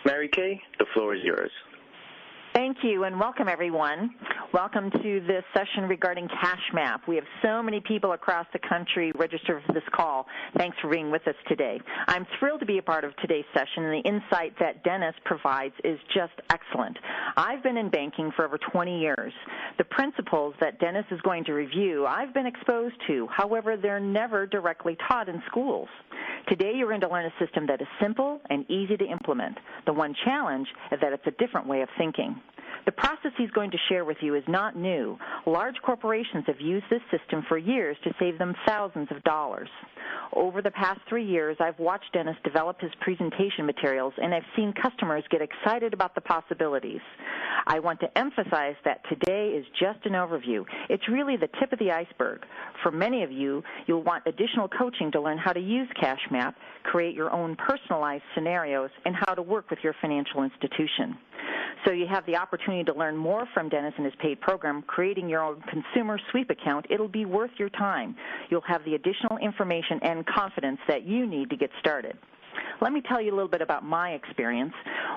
Mary Kay, the floor is yours. Thank you, and welcome, everyone. Welcome to this session regarding CashMap. We have so many people across the country registered for this call. Thanks for being with us today. I'm thrilled to be a part of today's session, and the insight that Dennis provides is just excellent. I've been in banking for over 20 years. The principles that Dennis is going to review, I've been exposed to. However, they're never directly taught in schools. Today, you're going to learn a system that is simple and easy to implement. The one challenge is that it's a different way of thinking. The process he's going to share with you is not new. Large corporations have used this system for years to save them thousands of dollars. Over the past 3 years, I've watched Dennis develop his presentation materials, and I've seen customers get excited about the possibilities. I want to emphasize that today is just an overview. It's really the tip of the iceberg. For many of you, you'll want additional coaching to learn how to use CashMap, create your own personalized scenarios, and how to work with your financial institution. So you have the opportunity to learn more from Dennis and his paid program, creating your own consumer sweep account. It'll be worth your time. You'll have the additional information and confidence that you need to get started. Let me tell you a little bit about my experience.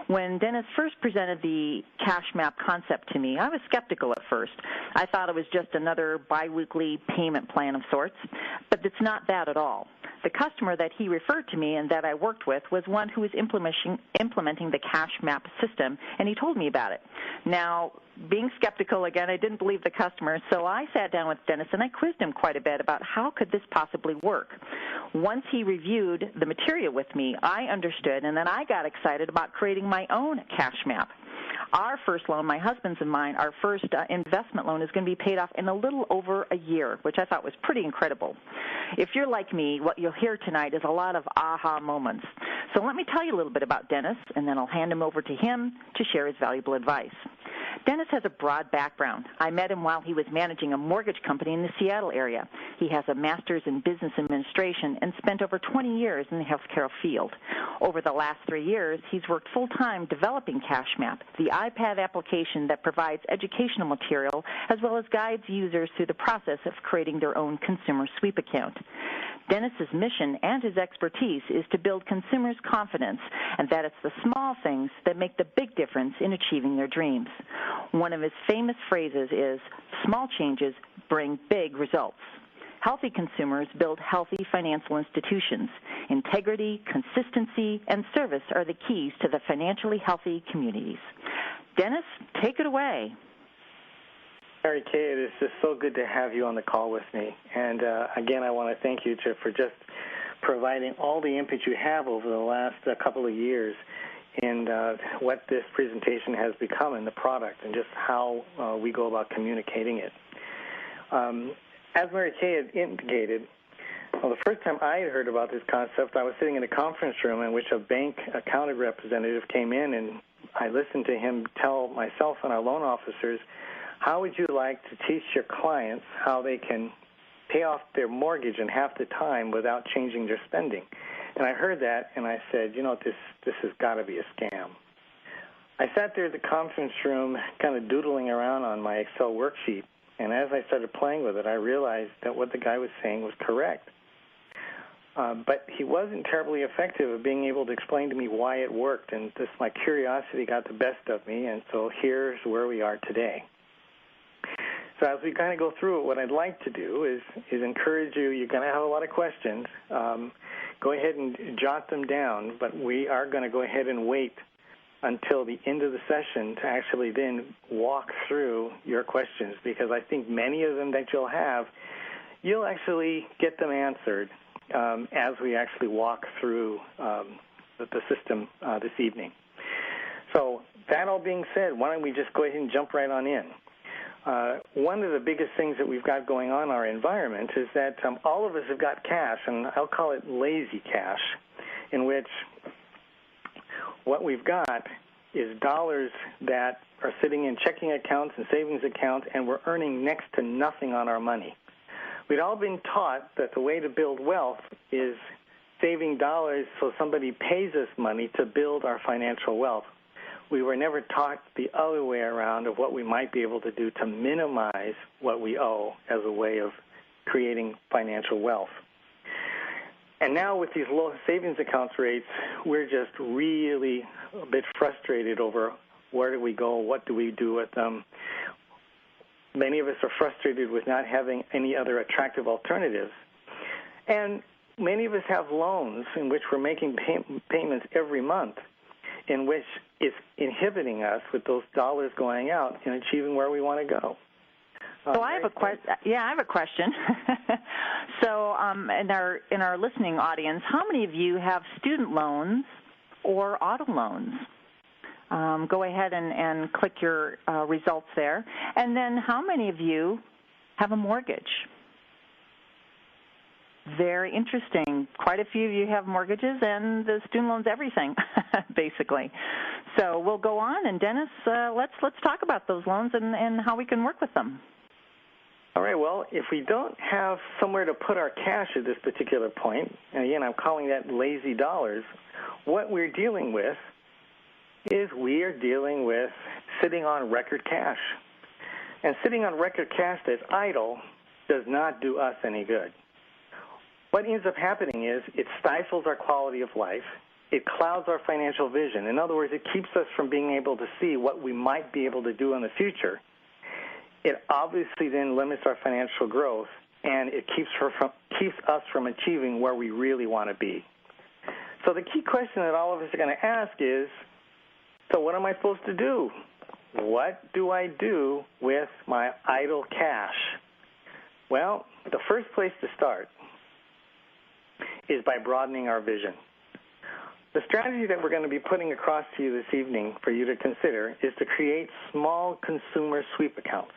When Dennis first presented the CashMap concept to me, I was skeptical at first. I thought it was just another biweekly payment plan of sorts, but it's not that at all. The customer that he referred to me and that I worked with was one who was implementing the CashMap system, and he told me about it. Now, being skeptical again, I didn't believe the customer, so I sat down with Dennis and I quizzed him quite a bit about how could this possibly work. Once he reviewed the material with me, I understood, and then I got excited about creating my own CashMap. Our first loan, my husband's and mine, our first investment loan is going to be paid off in a little over a year, which I thought was pretty incredible. If you're like me, what you'll hear tonight is a lot of aha moments. So let me tell you a little bit about Dennis, and then I'll hand him over to him to share his valuable advice. Dennis has a broad background. I met him while he was managing a mortgage company in the Seattle area. He has a master's in business administration and spent over 20 years in the healthcare field. Over the last 3 years, he's worked full-time developing CashMap, the iPad application that provides educational material as well as guides users through the process of creating their own consumer sweep account. Dennis's mission and his expertise is to build consumers' confidence, and that it's the small things that make the big difference in achieving their dreams. One of his famous phrases is, "Small changes bring big results." Healthy consumers build healthy financial institutions. Integrity, consistency, and service are the keys to the financially healthy communities. Dennis, take it away. Mary Kay, it is just so good to have you on the call with me. And again, I want to thank you for just providing all the input you have over the last couple of years in what this presentation has become in the product and just how we go about communicating it. As Mary Kay had indicated, well, the first time I had heard about this concept, I was sitting in a conference room in which a bank accounting representative came in, and I listened to him tell myself and our loan officers, how would you like to teach your clients how they can pay off their mortgage in half the time without changing their spending? And I heard that, and I said, you know, this has got to be a scam. I sat there at the conference room kind of doodling around on my Excel worksheet, and as I started playing with it, I realized that what the guy was saying was correct. But he wasn't terribly effective at being able to explain to me why it worked, and my curiosity got the best of me, and so here's where we are today. So as we kind of go through it, what I'd like to do is encourage you. You're going to have a lot of questions. Go ahead and jot them down, but we are going to go ahead and wait until the end of the session to actually then walk through your questions, because I think many of them that you'll actually get them answered as we actually walk through the system this evening. So that all being said, why don't we just go ahead and jump right on in. One of the biggest things that we've got going on in our environment is that all of us have got cash, and I'll call it lazy cash, in which what we've got is dollars that are sitting in checking accounts and savings accounts, and we're earning next to nothing on our money. We'd all been taught that the way to build wealth is saving dollars so somebody pays us money to build our financial wealth. We were never taught the other way around of what we might be able to do to minimize what we owe as a way of creating financial wealth. And now with these low savings accounts rates, we're just really a bit frustrated over where do we go, what do we do with them. Many of us are frustrated with not having any other attractive alternatives. And many of us have loans in which we're making payments every month, in which it's inhibiting us with those dollars going out and achieving where we want to go. So I have a question. So in our listening audience, how many of you have student loans or auto loans? Go ahead and click your results there. And then how many of you have a mortgage? Very interesting. Quite a few of you have mortgages, and the student loans, everything, basically. So we'll go on, and Dennis, let's talk about those loans and how we can work with them. All right, well, if we don't have somewhere to put our cash at this particular point, and again, I'm calling that lazy dollars, what we're dealing with is we are dealing with sitting on record cash. And sitting on record cash that's idle does not do us any good. What ends up happening is it stifles our quality of life. It clouds our financial vision. In other words, it keeps us from being able to see what we might be able to do in the future. It obviously then limits our financial growth, and it keeps us from achieving where we really want to be. So the key question that all of us are going to ask is, so what am I supposed to do? What do I do with my idle cash? Well, the first place to start is by broadening our vision. The strategy that we're going to be putting across to you this evening for you to consider is to create small consumer sweep accounts,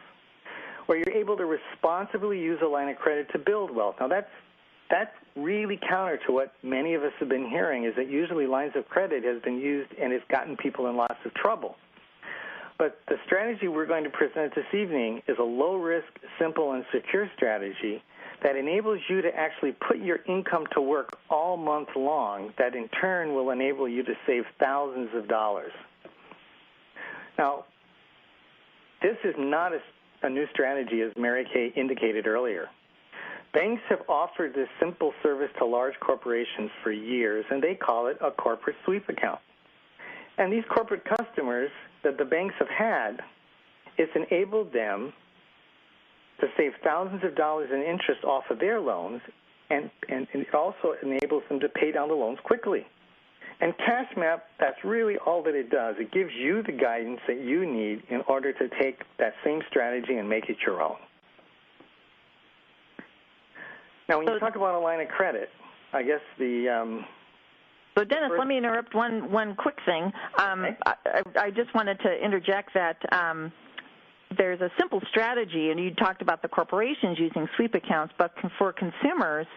where you're able to responsibly use a line of credit to build wealth. Now, that's really counter to what many of us have been hearing, is that usually lines of credit has been used and it's gotten people in lots of trouble. But the strategy we're going to present this evening is a low-risk, simple, and secure strategy that enables you to actually put your income to work all month long, that in turn will enable you to save thousands of dollars. Now, this is not a new strategy, as Mary Kay indicated earlier. Banks have offered this simple service to large corporations for years, and they call it a corporate sweep account. And these corporate customers that the banks have had, it's enabled them to save thousands of dollars in interest off of their loans, and it also enables them to pay down the loans quickly. And CashMap, that's really all that it does. It gives you the guidance that you need in order to take that same strategy and make it your own. Now, when you talk about a line of credit, I guess the So, Dennis, let me interrupt one quick thing. Okay. I just wanted to interject that there's a simple strategy, and you talked about the corporations using sweep accounts, but for consumers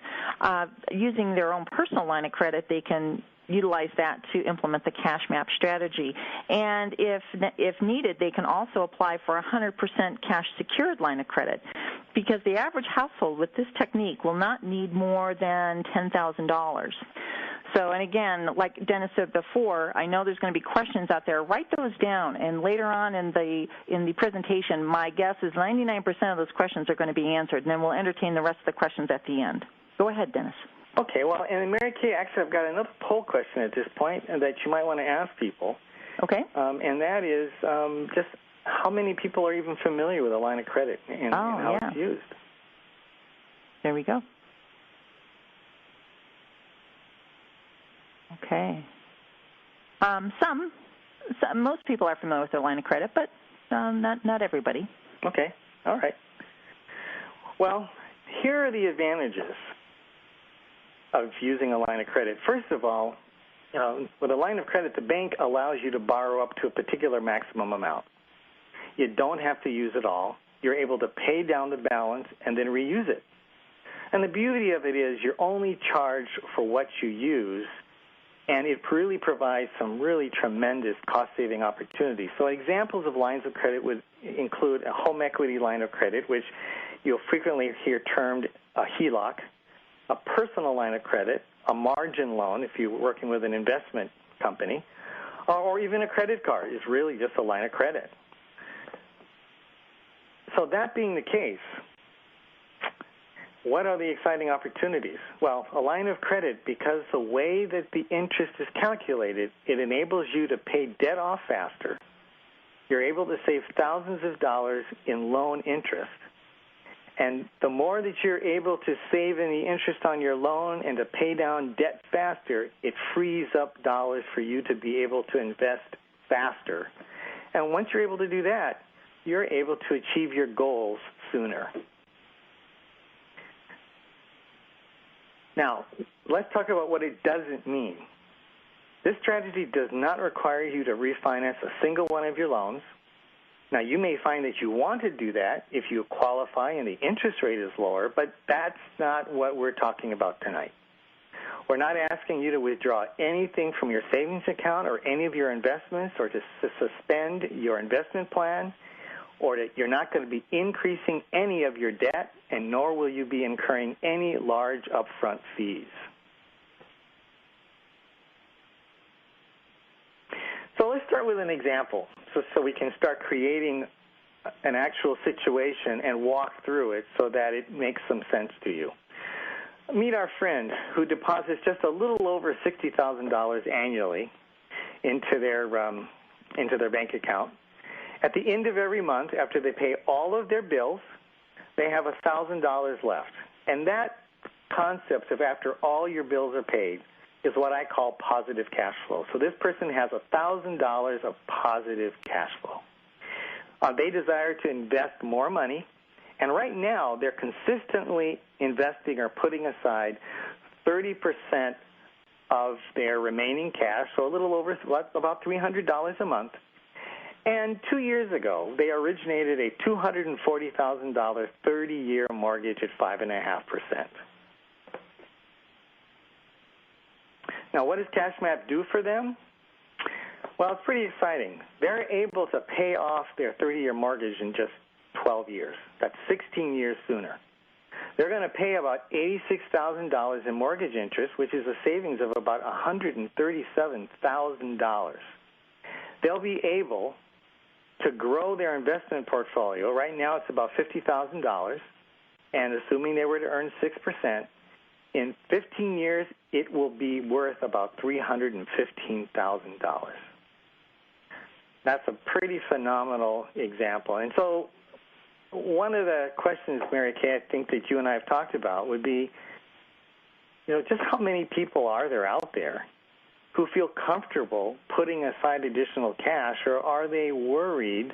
using their own personal line of credit, they can utilize that to implement the CashMap strategy. And if needed, they can also apply for a 100% cash-secured line of credit, because the average household with this technique will not need more than $10,000. So, and again, like Dennis said before, I know there's going to be questions out there. Write those down, and later on in the presentation, my guess is 99% of those questions are going to be answered, and then we'll entertain the rest of the questions at the end. Go ahead, Dennis. Okay, well, and Mary Kay, actually, I've got another poll question at this point that you might want to ask people. Okay. And that is just how many people are even familiar with a line of credit and how it's used? There we go. Okay. Most people are familiar with their line of credit, but not everybody. Okay. All right. Well, here are the advantages of using a line of credit. First of all, with a line of credit, the bank allows you to borrow up to a particular maximum amount. You don't have to use it all. You're able to pay down the balance and then reuse it. And the beauty of it is you're only charged for what you use, and it really provides some really tremendous cost-saving opportunities. So examples of lines of credit would include a home equity line of credit, which you'll frequently hear termed a HELOC, a personal line of credit, a margin loan if you're working with an investment company, or even a credit card is really just a line of credit. So that being the case, What are the exciting opportunities? Well, a line of credit, because the way that the interest is calculated, it enables you to pay debt off faster. You're able to save thousands of dollars in loan interest. And the more that you're able to save in the interest on your loan and to pay down debt faster, it frees up dollars for you to be able to invest faster. And once you're able to do that, you're able to achieve your goals sooner. Now, let's talk about what it doesn't mean. This strategy does not require you to refinance a single one of your loans. Now, you may find that you want to do that if you qualify and the interest rate is lower, but that's not what we're talking about tonight. We're not asking you to withdraw anything from your savings account or any of your investments or to suspend your investment plan, or that you're not going to be increasing any of your debt, and nor will you be incurring any large upfront fees. So let's start with an example so we can start creating an actual situation and walk through it so that it makes some sense to you. Meet our friend who deposits just a little over $60,000 annually into their bank account. At the end of every month, after they pay all of their bills, they have $1,000 left. And that concept of after all your bills are paid is what I call positive cash flow. So this person has $1,000 of positive cash flow. They desire to invest more money, and right now they're consistently investing or putting aside 30% of their remaining cash, so a little over about $300 a month. And 2 years ago, they originated a $240,000 30-year mortgage at 5.5%. Now, what does CashMap do for them? Well, it's pretty exciting. They're able to pay off their 30-year mortgage in just 12 years. That's 16 years sooner. They're going to pay about $86,000 in mortgage interest, which is a savings of about $137,000. They'll be able to grow their investment portfolio. Right now it's about $50,000, and assuming they were to earn 6%, in 15 years it will be worth about $315,000. That's a pretty phenomenal example. And so one of the questions, Mary Kay, I think that you and I have talked about would be, just how many people are there out there who feel comfortable putting aside additional cash, or are they worried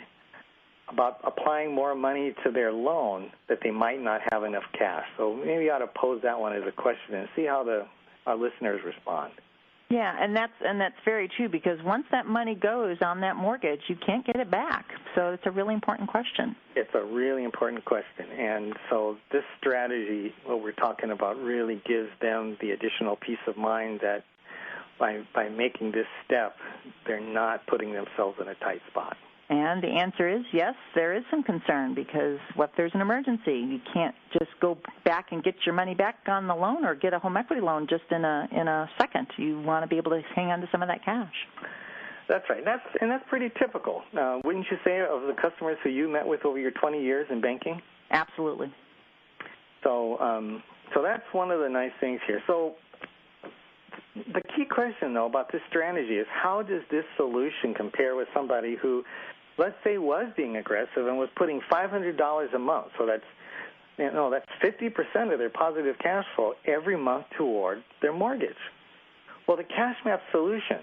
about applying more money to their loan that they might not have enough cash? So maybe you ought to pose that one as a question and see how our listeners respond. Yeah, and that's very true, because once that money goes on that mortgage, you can't get it back. So it's a really important question. It's a really important question. And so this strategy, what we're talking about, really gives them the additional peace of mind that by making this step, they're not putting themselves in a tight spot. And the answer is yes, there is some concern, because what if there's an emergency? You can't just go back and get your money back on the loan or get a home equity loan just in a second. You want to be able to hang on to some of that cash. That's right. That's pretty typical. Wouldn't you say, of the customers who you met with over your 20 years in banking? Absolutely. So that's one of the nice things here. So the key question, though, about this strategy is, how does this solution compare with somebody who, let's say, was being aggressive and was putting $500 a month? So that's 50% of their positive cash flow every month toward their mortgage. Well, the CashMap solution,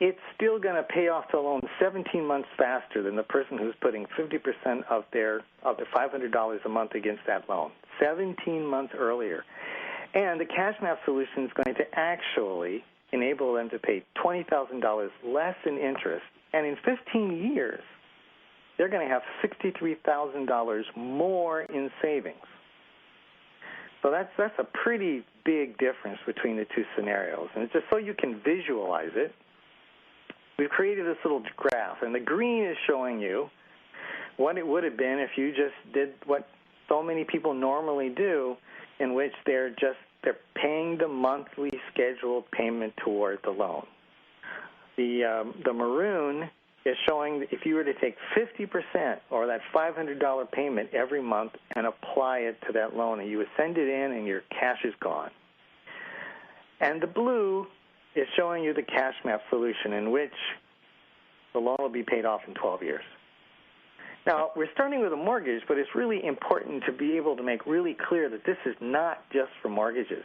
it's still going to pay off the loan 17 months faster than the person who's putting 50% of their $500 a month against that loan, 17 months earlier. And the CashMap solution is going to actually enable them to pay $20,000 less in interest. And in 15 years, they're going to have $63,000 more in savings. So that's a pretty big difference between the two scenarios. And just so you can visualize it, we've created this little graph. And the green is showing you what it would have been if you just did what so many people normally do, in which they're paying the monthly scheduled payment toward the loan. The maroon is showing that if you were to take 50% or that $500 payment every month and apply it to that loan, and you would send it in and your cash is gone. And the blue is showing you the CashMap solution in which the loan will be paid off in 12 years. Now, we're starting with a mortgage, but it's really important to be able to make really clear that this is not just for mortgages.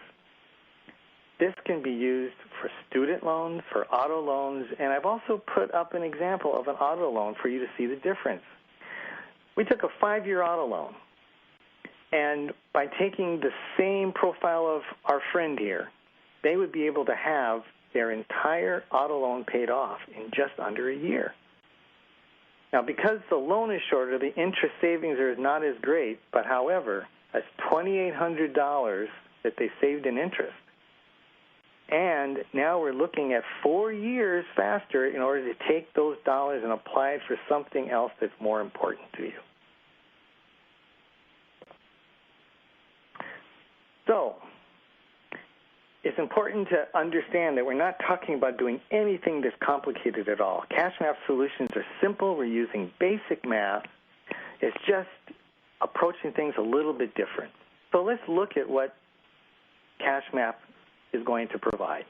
This can be used for student loans, for auto loans, and I've also put up an example of an auto loan for you to see the difference. We took a 5-year auto loan, and by taking the same profile of our friend here, they would be able to have their entire auto loan paid off in just under a year. Now, because the loan is shorter, the interest savings are not as great, but however, that's $2,800 that they saved in interest. And now we're looking at 4 years faster in order to take those dollars and apply it for something else that's more important to you. So, it's important to understand that we're not talking about doing anything that's complicated at all. CashMap solutions are simple. We're using basic math. It's just approaching things a little bit different. So let's look at what CashMap is going to provide.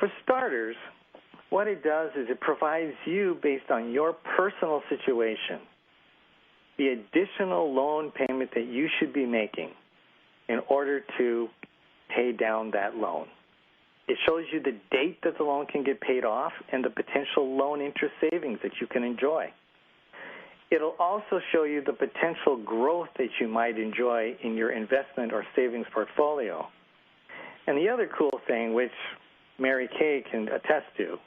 For starters, what it does is it provides you, based on your personal situation, the additional loan payment that you should be making in order to pay down that loan. It shows you the date that the loan can get paid off and the potential loan interest savings that you can enjoy. It'll also show you the potential growth that you might enjoy in your investment or savings portfolio. And the other cool thing, which Mary Kay can attest to,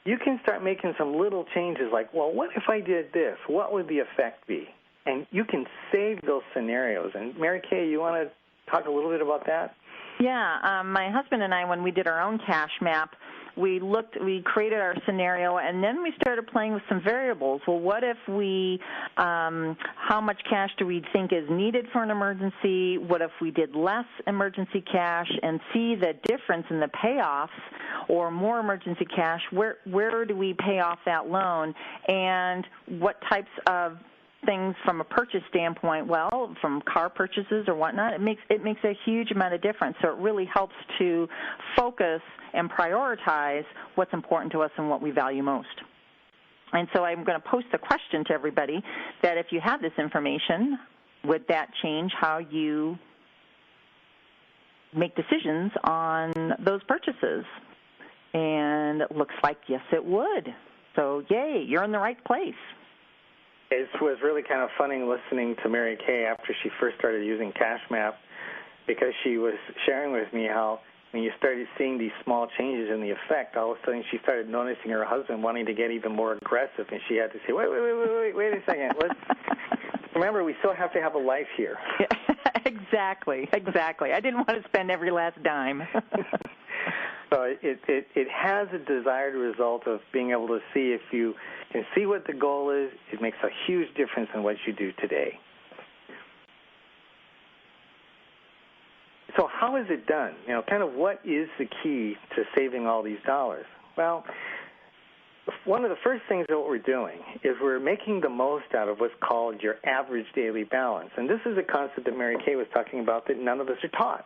you can start making some little changes like, well, what if I did this? What would the effect be? And you can save those scenarios. And Mary Kay, you want to talk a little bit about that? Yeah, my husband and I, when we did our own CashMap, we created our scenario, and then we started playing with some variables. Well, what if how much cash do we think is needed for an emergency? What if we did less emergency cash and see the difference in the payoffs or more emergency cash? Where do we pay off that loan? And what types of things from a purchase standpoint, well, from car purchases or whatnot, it makes a huge amount of difference. So it really helps to focus and prioritize what's important to us and what we value most. And so I'm going to post a question to everybody that if you have this information, would that change how you make decisions on those purchases? And it looks like, yes, it would. So, yay, you're in the right place. It was really kind of funny listening to Mary Kay after she first started using CashMap, because she was sharing with me how when you started seeing these small changes in the effect, all of a sudden she started noticing her husband wanting to get even more aggressive, and she had to say, wait a second. Remember, we still have to have a life here. Exactly. I didn't want to spend every last dime. So it has a desired result of being able to see if you can see what the goal is. It makes a huge difference in what you do today. So how is it done? Kind of what is the key to saving all these dollars? Well, one of the first things that we're doing is we're making the most out of what's called your average daily balance. And this is a concept that Mary Kay was talking about that none of us are taught.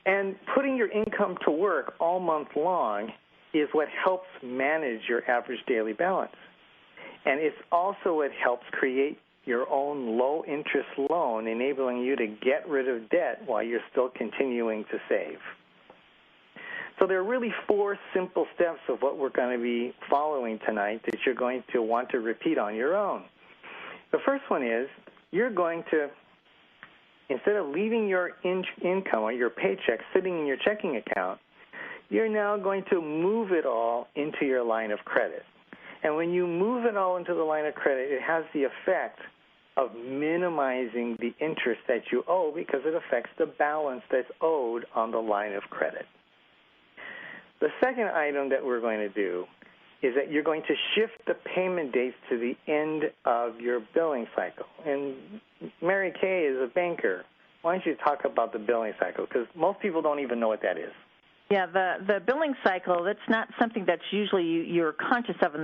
And putting your income to work all month long is what helps manage your average daily balance. And it's also what helps create your own low-interest loan, enabling you to get rid of debt while you're still continuing to save. So there are really 4 simple steps of what we're going to be following tonight that you're going to want to repeat on your own. The first one is you're going to, instead of leaving your income or your paycheck sitting in your checking account, you're now going to move it all into your line of credit. And when you move it all into the line of credit, it has the effect of minimizing the interest that you owe because it affects the balance that's owed on the line of credit. The second item that we're going to do is that you're going to shift the payment dates to the end of your billing cycle. And Mary Kay is a banker. Why don't you talk about the billing cycle? Because most people don't even know what that is. Yeah, the billing cycle, that's not something that's usually you're conscious of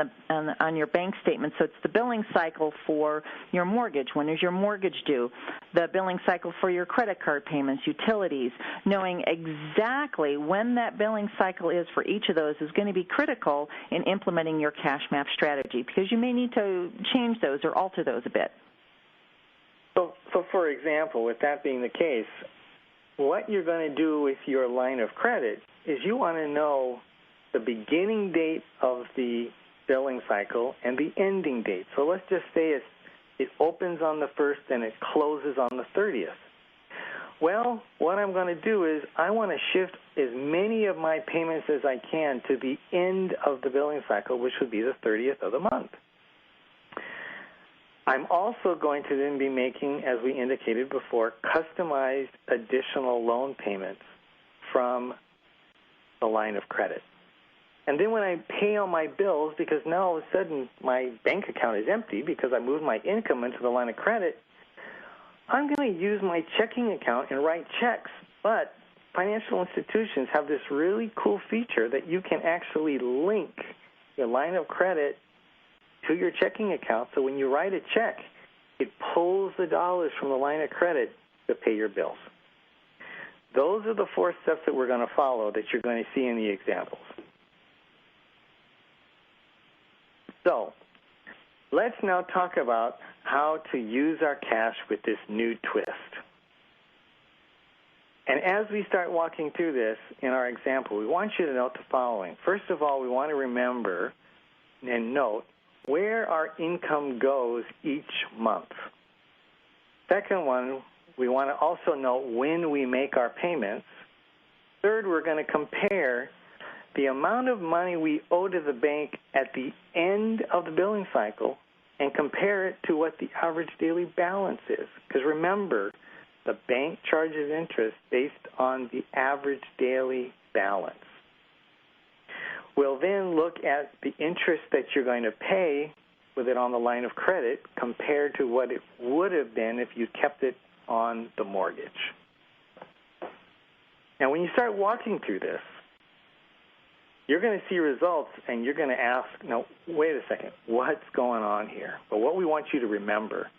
on your bank statement. So it's the billing cycle for your mortgage. When is your mortgage due? The billing cycle for your credit card payments, utilities. Knowing exactly when that billing cycle is for each of those is going to be critical in implementing your CashMap strategy, because you may need to change those or alter those a bit. So for example, with that being the case, what you're going to do with your line of credit is you want to know the beginning date of the billing cycle and the ending date. So let's just say it opens on the 1st and it closes on the 30th. Well, what I'm going to do is I want to shift as many of my payments as I can to the end of the billing cycle, which would be the 30th of the month. I'm also going to then be making, as we indicated before, customized additional loan payments from the line of credit. And then when I pay all my bills, because now all of a sudden my bank account is empty because I moved my income into the line of credit, I'm going to use my checking account and write checks. But financial institutions have this really cool feature that you can actually link your line of credit to your checking account, so when you write a check, it pulls the dollars from the line of credit to pay your bills. Those are the 4 steps that we're going to follow that you're going to see in the examples. So let's now talk about how to use our cash with this new twist. And as we start walking through this in our example, we want you to note the following. First of all, we want to remember and note where our income goes each month. Second one, we want to also know when we make our payments. Third, we're going to compare the amount of money we owe to the bank at the end of the billing cycle and compare it to what the average daily balance is. Because remember, the bank charges interest based on the average daily balance. We'll then look at the interest that you're going to pay with it on the line of credit compared to what it would have been if you kept it on the mortgage. Now, when you start walking through this, you're going to see results, and you're going to ask, no, wait a second, what's going on here? But what we want you to remember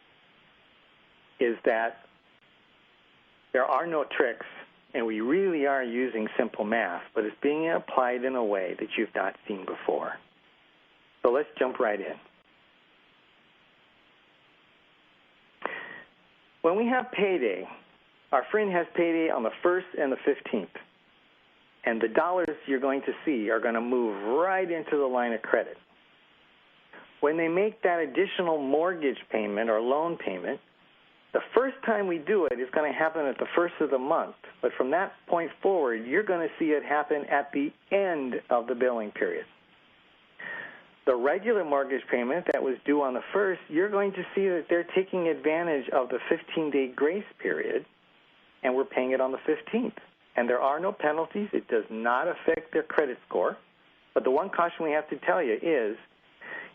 is that there are no tricks, and we really are using simple math, but it's being applied in a way that you've not seen before. So let's jump right in. When we have payday, our friend has payday on the 1st and the 15th, and the dollars you're going to see are going to move right into the line of credit. When they make that additional mortgage payment or loan payment, the first time we do it is going to happen at the 1st of the month, but from that point forward, you're going to see it happen at the end of the billing period. The regular mortgage payment that was due on the 1st, you're going to see that they're taking advantage of the 15-day grace period, and we're paying it on the 15th. And there are no penalties. It does not affect their credit score. But the one caution we have to tell you is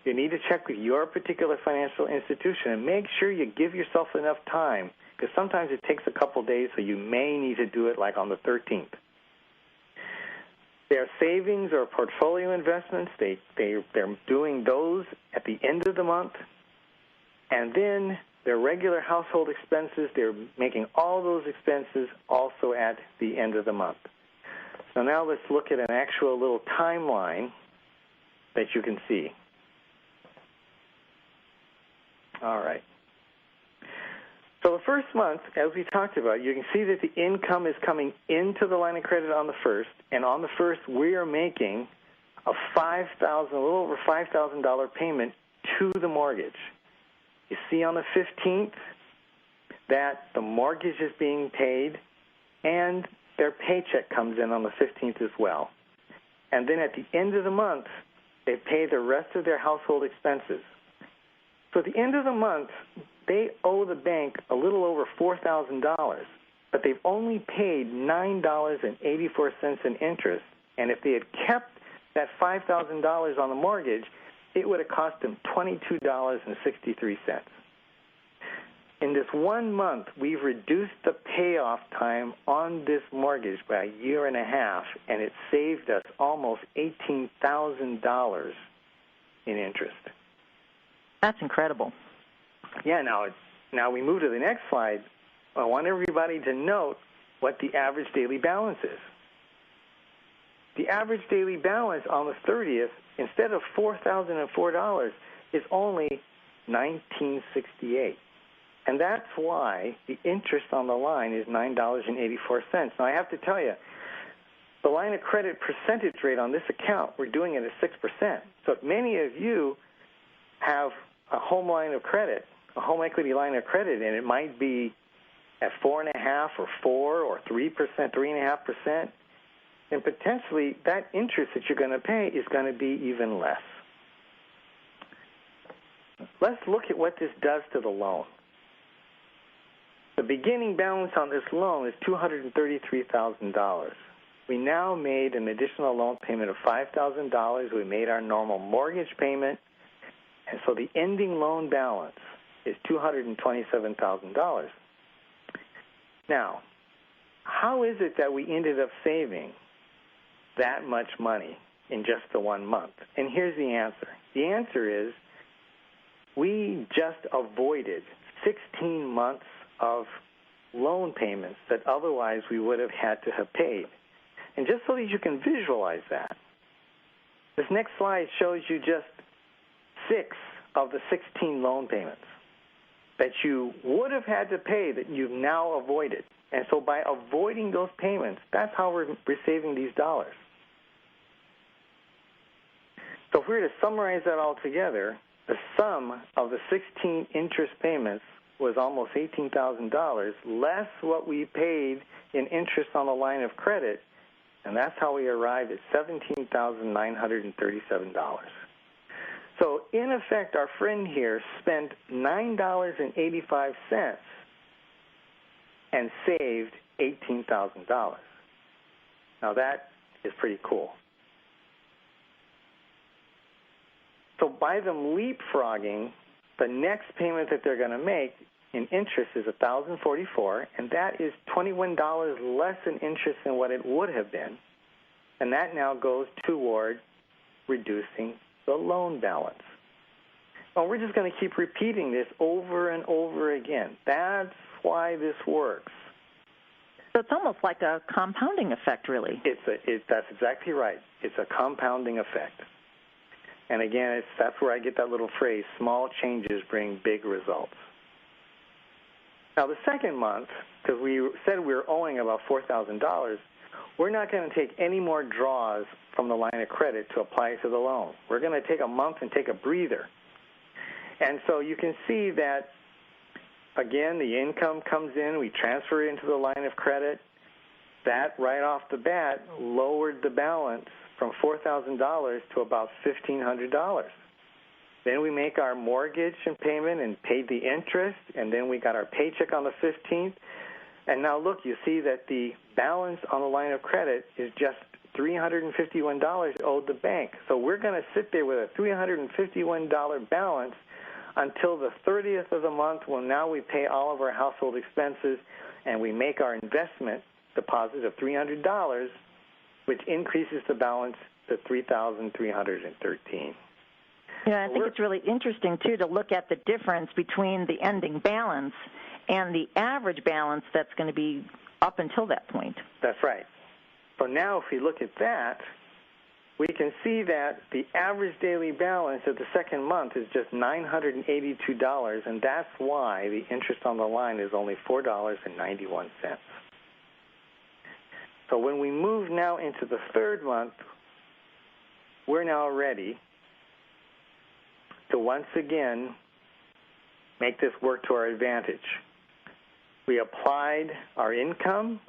you need to check with your particular financial institution and make sure you give yourself enough time, because sometimes it takes a couple days, so you may need to do it like on the 13th. Their savings or portfolio investments, they're doing those at the end of the month. And then their regular household expenses, they're making all those expenses also at the end of the month. So now let's look at an actual little timeline that you can see. All right. So the first month, as we talked about, you can see that the income is coming into the line of credit on the 1st, and on the 1st we are making a little over $5,000 payment to the mortgage. You see on the 15th that the mortgage is being paid and their paycheck comes in on the 15th as well. And then at the end of the month, they pay the rest of their household expenses. So at the end of the month, they owe the bank a little over $4,000, but they've only paid $9.84 in interest. And if they had kept that $5,000 on the mortgage, it would have cost them $22.63. In this 1 month, we've reduced the payoff time on this mortgage by a year and a half, and it saved us almost $18,000 in interest. That's incredible. Yeah, now we move to the next slide. I want everybody to note what the average daily balance is. The average daily balance on the 30th, instead of $4,004, is only $1,968. And that's why the interest on the line is $9.84. Now, I have to tell you, the line of credit percentage rate on this account, we're doing it at 6%. So if many of you have a home line of credit, a home equity line of credit, and it might be at 4.5% or 4 or 3%, 3.5%, and potentially that interest that you're going to pay is going to be even less. Let's look at what this does to the loan. The beginning balance on this loan is $233,000. We now made an additional loan payment of $5,000. We made our normal mortgage payment, and so the ending loan balance is $227,000. Now, how is it that we ended up saving that much money in just the 1 month? And here's the answer. The answer is we just avoided 16 months of loan payments that otherwise we would have had to have paid. And just so that you can visualize that, this next slide shows you just 6 of the 16 loan payments that you would have had to pay that you've now avoided. And so by avoiding those payments, that's how we're saving these dollars. So if we were to summarize that all together, the sum of the 16 interest payments was almost $18,000, less what we paid in interest on the line of credit, and that's how we arrived at $17,937. So, in effect, our friend here spent $9.85 and saved $18,000. Now, that is pretty cool. So, by them leapfrogging, the next payment that they're going to make in interest is $1,044, and that is $21 less in interest than what it would have been. And that now goes toward reducing the loan balance. Well, we're just going to keep repeating this over and over again. That's why this works. So it's almost like a compounding effect, really. That's exactly right. It's a compounding effect. And again, that's where I get that little phrase, small changes bring big results. Now, the second month, because we said we were owing about $4,000, we're not going to take any more draws from the line of credit to apply to the loan. We're going to take a month and take a breather. And so you can see that, again, the income comes in, we transfer it into the line of credit. That, right off the bat, lowered the balance from $4,000 to about $1,500. Then we make our mortgage and payment and paid the interest, and then we got our paycheck on the 15th. And now look, you see that the balance on the line of credit is just $351 owed the bank. So we're going to sit there with a $351 balance until the 30th of the month, when now we pay all of our household expenses and we make our investment deposit of $300, which increases the balance to $3,313. Yeah, I think it's really interesting, too, to look at the difference between the ending balance and the average balance that's going to be up until that point. That's right. So now if we look at that, we can see that the average daily balance of the second month is just $982, and that's why the interest on the line is only $4.91. So when we move now into the third month, we're now ready to once again make this work to our advantage. We applied our income,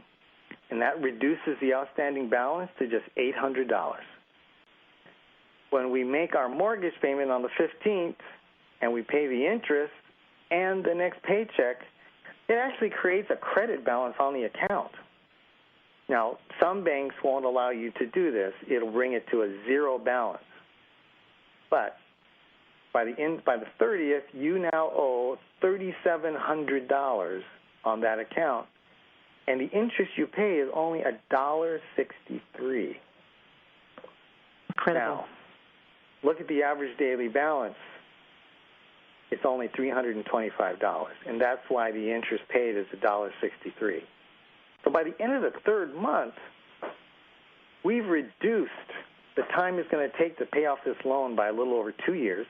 and that reduces the outstanding balance to just $800. When we make our mortgage payment on the 15th and we pay the interest and the next paycheck, it actually creates a credit balance on the account. Now, some banks won't allow you to do this. It'll bring it to a zero balance. But By the 30th, you now owe $3,700 on that account, and the interest you pay is only $1.63. Incredible. Now, look at the average daily balance. It's only $325, and that's why the interest paid is $1.63. So by the end of the third month, we've reduced the time it's going to take to pay off this loan by a little over 2 years.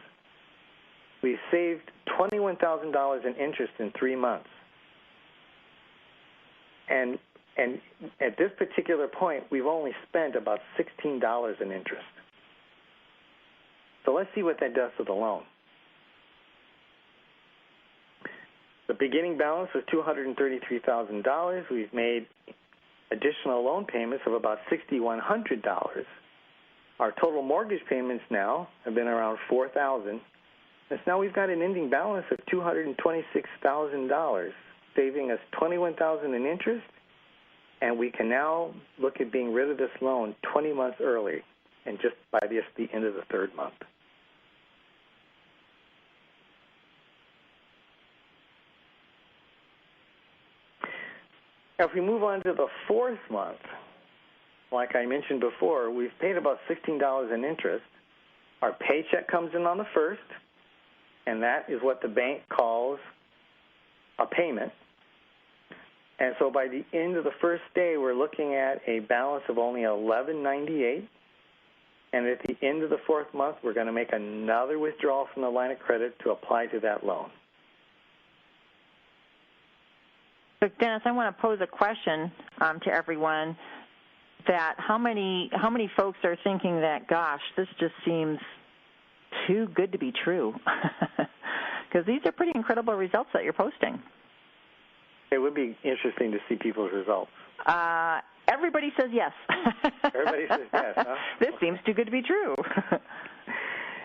We've saved $21,000 in interest in 3 months. And at this particular point, we've only spent about $16 in interest. So let's see what that does to the loan. The beginning balance was $233,000. We've made additional loan payments of about $6,100. Our total mortgage payments now have been around $4,000. And now we've got an ending balance of $226,000, saving us $21,000 in interest, and we can now look at being rid of this loan 20 months early, and just by the end of the third month. Now, if we move on to the fourth month, like I mentioned before, we've paid about $16 in interest. Our paycheck comes in on the 1st, and that is what the bank calls a payment. And so by the end of the first day, we're looking at a balance of only $11.98. And at the end of the fourth month, we're going to make another withdrawal from the line of credit to apply to that loan. So, Dennis, I want to pose a question to everyone. That how many folks are thinking that, gosh, this just seems too good to be true? Because these are pretty incredible results that you're posting. It would be interesting to see people's results. Everybody says yes. Everybody says yes, huh? This seems too good to be true.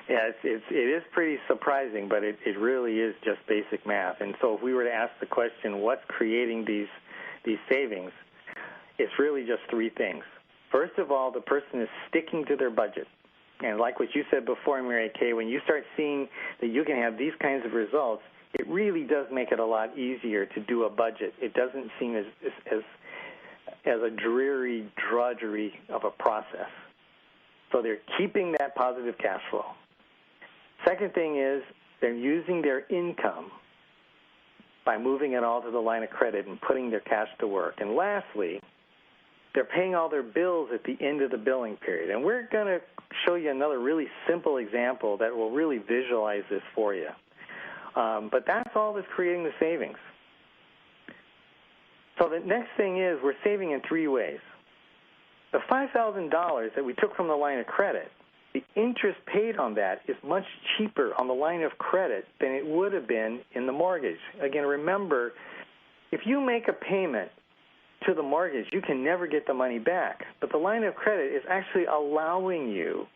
Yeah, it is pretty surprising, but it really is just basic math. And so if we were to ask the question, what's creating these savings, it's really just three things. First of all, the person is sticking to their budget. And like what you said before, Mary Kay, when you start seeing that you can have these kinds of results, it really does make it a lot easier to do a budget. It doesn't seem as a dreary drudgery of a process. So they're keeping that positive cash flow. Second thing is they're using their income by moving it all to the line of credit and putting their cash to work. And lastly, they're paying all their bills at the end of the billing period. And we're going to show you another really simple example that will really visualize this for you. But that's all that's creating the savings. So the next thing is we're saving in three ways. The $5,000 that we took from the line of credit, the interest paid on that is much cheaper on the line of credit than it would have been in the mortgage. Again, remember, if you make a payment to the mortgage, you can never get the money back. But the line of credit is actually allowing you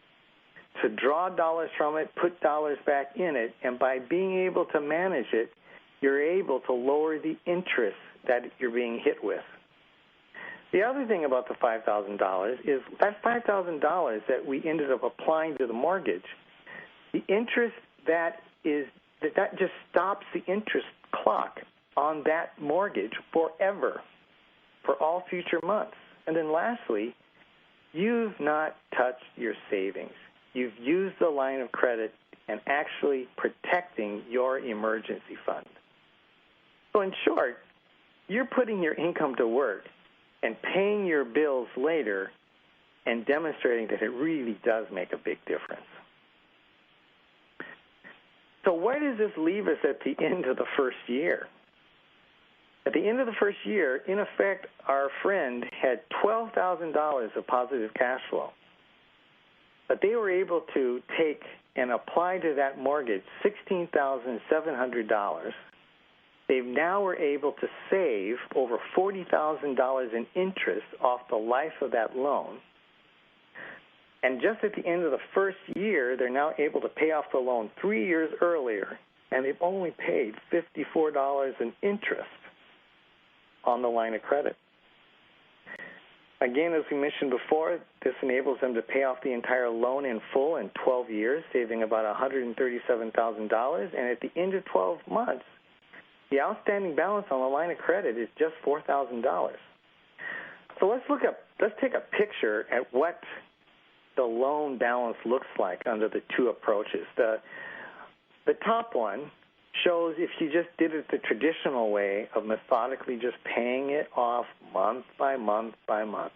to draw dollars from it, put dollars back in it, and by being able to manage it, you're able to lower the interest that you're being hit with. The other thing about the $5,000 is that $5,000 that we ended up applying to the mortgage, the interest that just stops the interest clock on that mortgage forever for all future months. And then lastly, you've not touched your savings. You've used the line of credit and actually protecting your emergency fund. So in short, you're putting your income to work and paying your bills later and demonstrating that it really does make a big difference. So where does this leave us at the end of the first year? At the end of the first year, in effect, our friend had $12,000 of positive cash flow. But they were able to take and apply to that mortgage $16,700. They now were able to save over $40,000 in interest off the life of that loan. And just at the end of the first year, they're now able to pay off the loan 3 years earlier, and they've only paid $54 in interest on the line of credit. Again, as we mentioned before, this enables them to pay off the entire loan in full in 12 years, saving about $137,000. And at the end of 12 months, the outstanding balance on the line of credit is just $4,000. So let's take a picture at what the loan balance looks like under the two approaches. The top one shows if you just did it the traditional way of methodically just paying it off month by month by month.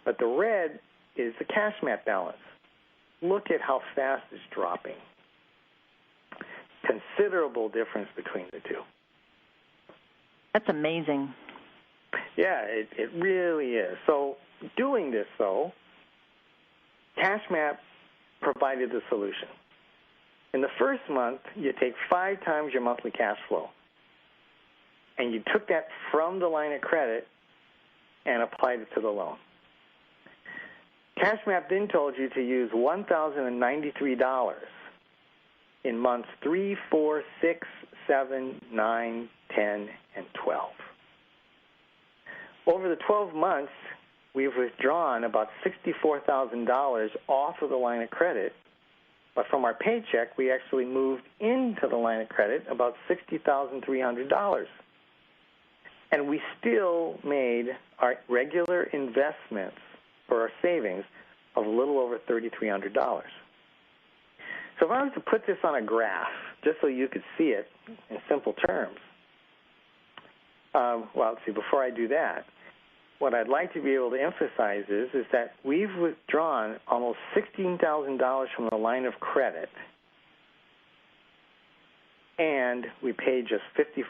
But the red is the CashMap balance. Look at how fast it's dropping. Considerable difference between the two. That's amazing. Yeah, it really is. So doing this, though, CashMap provided the solution. In the first month, you take 5 times your monthly cash flow, and you took that from the line of credit and applied it to the loan. CashMap then told you to use $1,093 in months 3, 4, 6, 7, 9, 10, and 12. Over the 12 months, we've withdrawn about $64,000 off of the line of credit, but from our paycheck, we actually moved into the line of credit about $60,300. And we still made our regular investments for our savings of a little over $3,300. So if I was to put this on a graph, just so you could see it in simple terms, let's see, before I do that, what I'd like to be able to emphasize is that we've withdrawn almost $16,000 from the line of credit, and we paid just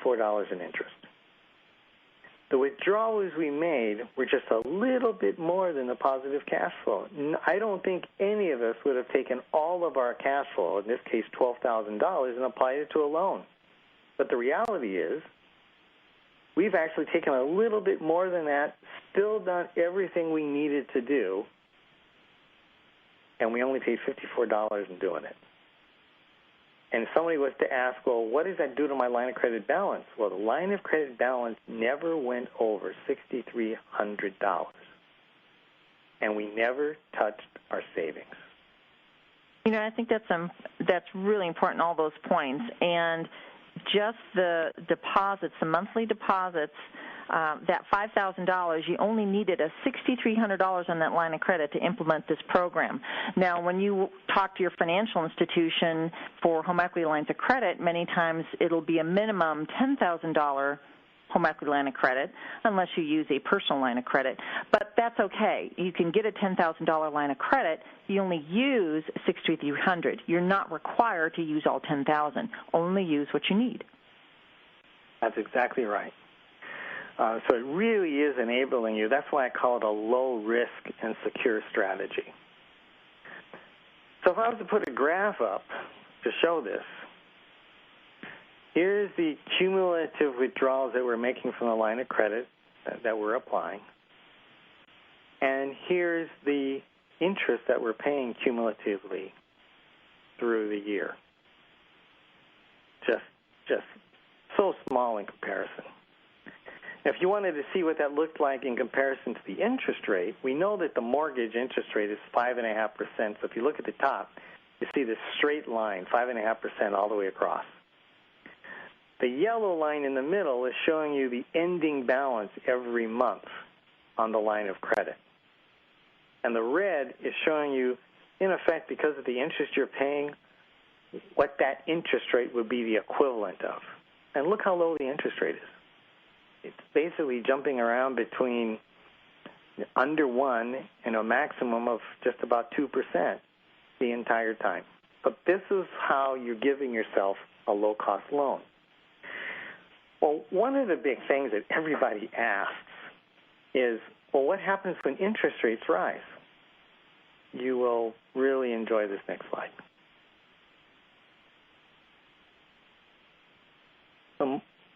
$54 in interest. The withdrawals we made were just a little bit more than the positive cash flow. I don't think any of us would have taken all of our cash flow, in this case $12,000, and applied it to a loan. But the reality is, we've actually taken a little bit more than that, still done everything we needed to do, and we only paid $54 in doing it. And if somebody was to ask, well, what does that do to my line of credit balance? Well, the line of credit balance never went over $6,300, and we never touched our savings. You know, I think that's really important, all those points. And just the deposits, the monthly deposits, that $5,000, you only needed a $6,300 on that line of credit to implement this program. Now, when you talk to your financial institution for home equity lines of credit, many times it'll be a minimum $10,000 home equity line of credit unless you use a personal line of credit. But that's okay. You can get a $10,000 line of credit. You only use $6,300. You're not required to use all $10,000. Only use what you need. That's exactly right. So it really is enabling you. That's why I call it a low-risk and secure strategy. So if I was to put a graph up to show this, here's the cumulative withdrawals that we're making from the line of credit that we're applying. And here's the interest that we're paying cumulatively through the year. Just so small in comparison. If you wanted to see what that looked like in comparison to the interest rate, we know that the mortgage interest rate is 5.5%. So if you look at the top, you see this straight line, 5.5% all the way across. The yellow line in the middle is showing you the ending balance every month on the line of credit. And the red is showing you, in effect, because of the interest you're paying, what that interest rate would be the equivalent of. And look how low the interest rate is. It's basically jumping around between under 1 and a maximum of just about 2% the entire time. But this is how you're giving yourself a low-cost loan. Well, one of the big things that everybody asks is, well, what happens when interest rates rise? You will really enjoy this next slide.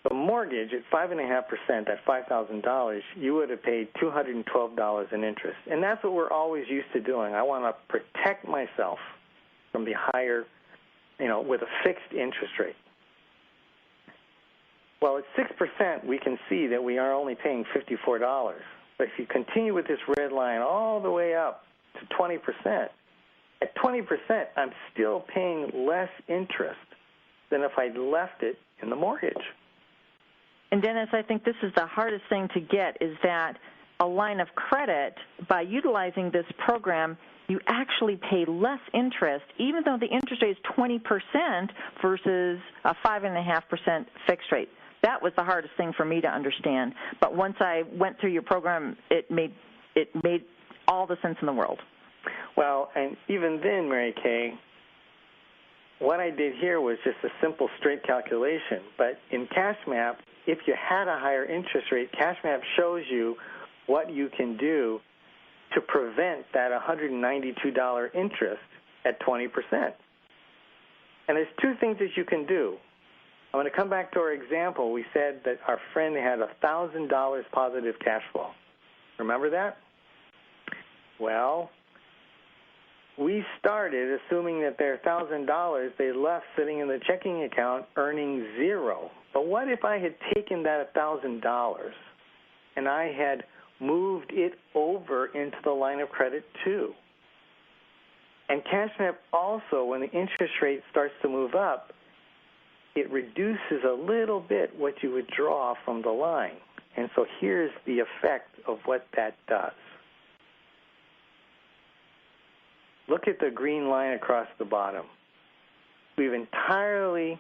The mortgage at 5.5%, that $5,000, you would have paid $212 in interest. And that's what we're always used to doing. I want to protect myself from the higher, with a fixed interest rate. Well, at 6%, we can see that we are only paying $54. But if you continue with this red line all the way up to 20%, at 20%, I'm still paying less interest than if I'd left it in the mortgage. And Dennis, I think this is the hardest thing to get, is that a line of credit, by utilizing this program, you actually pay less interest, even though the interest rate is 20% versus a 5.5% fixed rate. That was the hardest thing for me to understand. But once I went through your program, it made all the sense in the world. Well, and even then, Mary Kay, what I did here was just a simple straight calculation. But in CashMap, if you had a higher interest rate, CashMap shows you what you can do to prevent that $192 interest at 20%. And there's two things that you can do. I'm going to come back to our example. We said that our friend had $1,000 positive cash flow. Remember that? Well, we started assuming that their $1,000 they left sitting in the checking account earning zero. But what if I had taken that $1,000 and I had moved it over into the line of credit too? And CashMap also, when the interest rate starts to move up, it reduces a little bit what you would draw from the line. And so here's the effect of what that does. Look at the green line across the bottom. We've entirely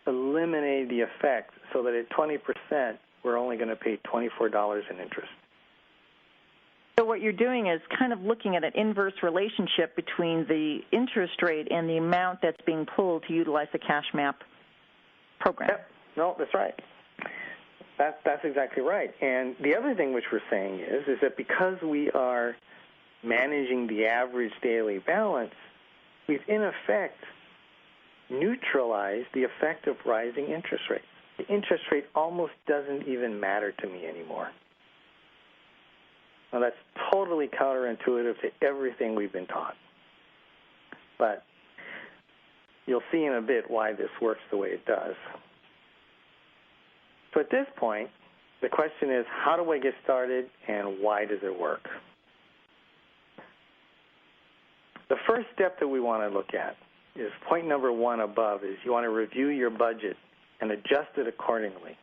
eliminated the effect so that at 20%, we're only going to pay $24 in interest. So what you're doing is kind of looking at an inverse relationship between the interest rate and the amount that's being pulled to utilize the CashMap program. Yep. No, that's right. That's exactly right. And the other thing which we're saying is that because we are managing the average daily balance, we've in effect neutralized the effect of rising interest rates. The interest rate almost doesn't even matter to me anymore. Now, that's totally counterintuitive to everything we've been taught. But you'll see in a bit why this works the way it does. So at this point, the question is, how do I get started and why does it work? The first step that we want to look at is point number 1 above, is you want to review your budget and adjust it accordingly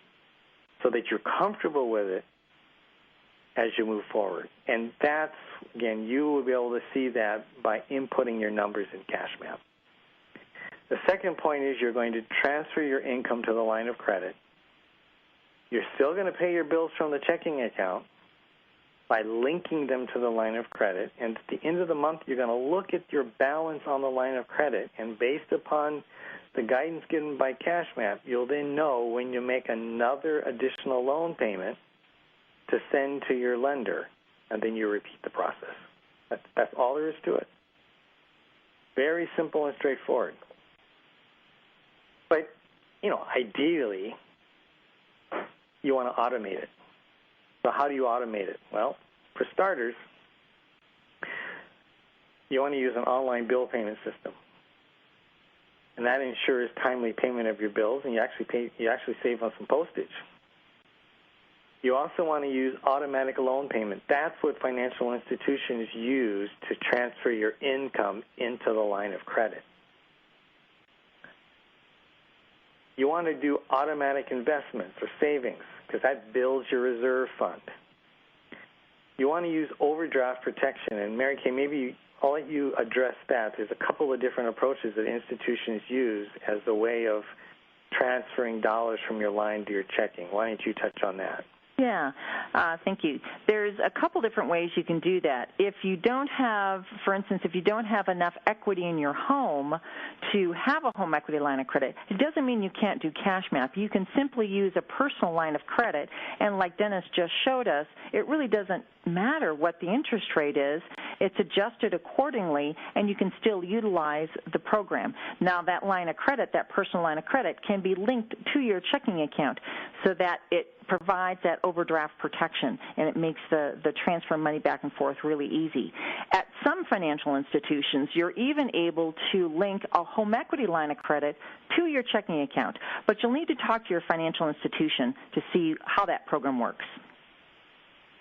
so that you're comfortable with it as you move forward. And that's, again, you will be able to see that by inputting your numbers in CashMap. The second point is you're going to transfer your income to the line of credit. You're still going to pay your bills from the checking account by linking them to the line of credit. And at the end of the month, you're going to look at your balance on the line of credit. And based upon the guidance given by CashMap, you'll then know when you make another additional loan payment to send to your lender, and then you repeat the process. That's all there is to it. Very simple and straightforward. But, ideally, you want to automate it. So how do you automate it? Well, for starters, you want to use an online bill payment system. And that ensures timely payment of your bills, and you actually save on some postage. You also want to use automatic loan payment. That's what financial institutions use to transfer your income into the line of credit. You want to do automatic investments or savings because that builds your reserve fund. You want to use overdraft protection. And Mary Kay, maybe I'll let you address that. There's a couple of different approaches that institutions use as a way of transferring dollars from your line to your checking. Why don't you touch on that? Yeah, thank you. There's a couple different ways you can do that. If you don't have, for instance, if you don't have enough equity in your home to have a home equity line of credit, it doesn't mean you can't do CashMap. You can simply use a personal line of credit, and like Dennis just showed us, it really doesn't matter what the interest rate is. It's adjusted accordingly, and you can still utilize the program. Now, that line of credit, that personal line of credit, can be linked to your checking account so that it provides that overdraft protection, and it makes the transfer of money back and forth really easy. At some financial institutions, you're even able to link a home equity line of credit to your checking account, but you'll need to talk to your financial institution to see how that program works.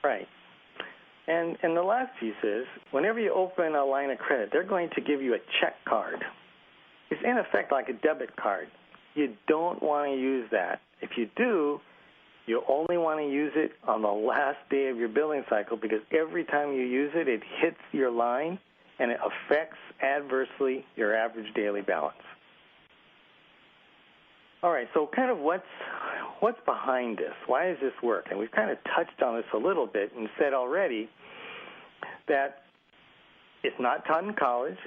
Right. And the last piece is, whenever you open a line of credit, they're going to give you a check card. It's in effect like a debit card. You don't want to use that. If you do, you only want to use it on the last day of your billing cycle, because every time you use it, it hits your line and it affects adversely your average daily balance. All right, so kind of what's behind this? Why does this work? And we've kind of touched on this a little bit and said already that it's not taught in college,